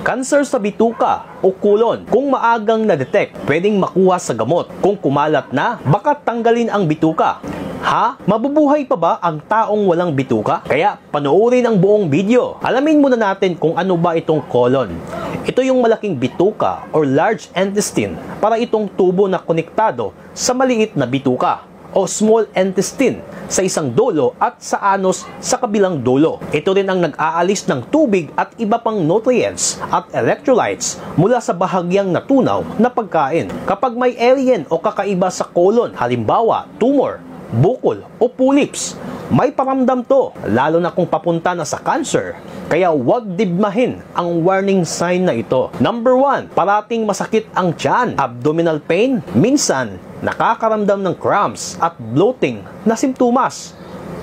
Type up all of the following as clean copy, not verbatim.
Cancer sa bituka o kulon. Kung maagang na-detect, pwedeng makuha sa gamot. Kung kumalat na, baka tanggalin ang bituka. Ha? Mabubuhay pa ba ang taong walang bituka? Kaya panoorin ang buong video. Alamin muna natin kung ano ba itong colon. Ito yung malaking bituka or large intestine, para itong tubo na konektado sa maliit na bituka o small intestine sa isang dulo at sa anus sa kabilang dulo. Ito rin ang nag-aalis ng tubig at iba pang nutrients at electrolytes mula sa bahagyang natunaw na pagkain. Kapag may alien o kakaiba sa colon, halimbawa tumor, bukol o polyps, may paramdam to, lalo na kung papunta na sa cancer. Kaya huwag dibmahin ang warning sign na ito. Number 1, parating masakit ang tiyan, abdominal pain, minsan nakakaramdam ng cramps at bloating na simptomas.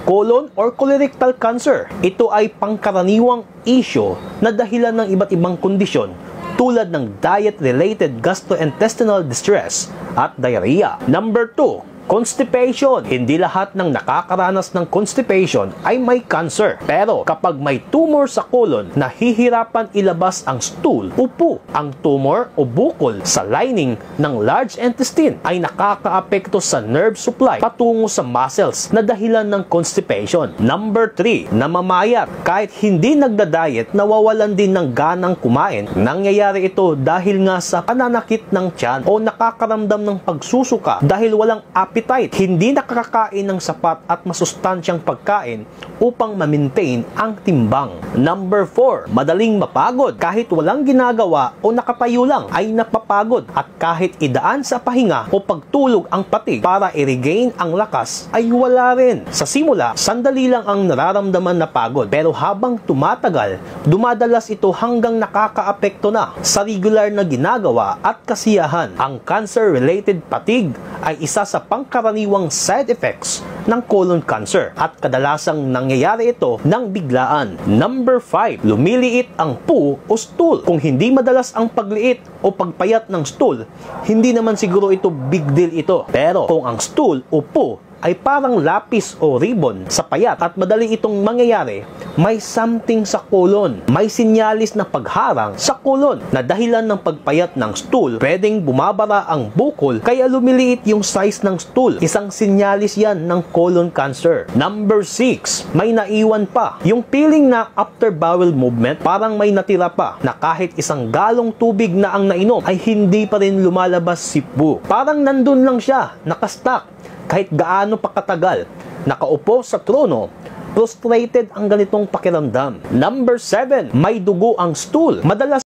Colon or colorectal cancer, ito ay pangkaraniwang issue na dahilan ng iba't ibang kondisyon tulad ng diet-related gastrointestinal distress at diarrhea. Number 2, constipation. Hindi lahat ng nakakaranas ng constipation ay may cancer. Pero kapag may tumor sa colon, nahihirapan ilabas ang stool, upo. Ang tumor o bukol sa lining ng large intestine ay nakakaapekto sa nerve supply patungo sa muscles na dahilan ng constipation. Number 3, namamayat. Kahit hindi nagda-diet, nawawalan din ng ganang kumain. Nangyayari ito dahil nga sa pananakit ng tiyan o nakakaramdam ng pagsusuka dahil walang appetite. Hindi nakakakain ng sapat at masustansyang pagkain upang ma-maintain ang timbang. Number 4, madaling mapagod. Kahit walang ginagawa o nakatayo lang ay napapagod, at kahit idaan sa pahinga o pagtulog ang patig para i-regain ang lakas ay wala rin. Sa simula, sandali lang ang nararamdaman na pagod, pero habang tumatagal, dumadalas ito hanggang nakakaapekto na sa regular na ginagawa at kasiyahan. Ang cancer-related fatigue ay isa sa pangkaraniwang side effects ng colon cancer at kadalasang nangyayari ito ng biglaan. Number 5, lumiliit ang poo o stool. Kung hindi madalas ang pagliit o pagpayat ng stool, hindi naman siguro ito big deal ito. Pero kung ang stool o poo ay parang lapis o ribbon sa payat at madali itong mangyayari, may something sa colon. May sinyalis na pagharang sa colon na dahilan ng pagpayat ng stool. Pwedeng bumabara ang bukol kaya lumiliit yung size ng stool. Isang sinyalis yan ng colon cancer. Number 6, may naiwan pa. Yung feeling na after bowel movement, parang may natira pa na kahit isang galong tubig na ang nainom ay hindi pa rin lumalabas si poo. Parang nandun lang siya, nakastuck. Kahit gaano pa katagal, nakaupo sa trono, frustrated ang ganitong pakiramdam. Number 7, may dugo ang stool. Madalas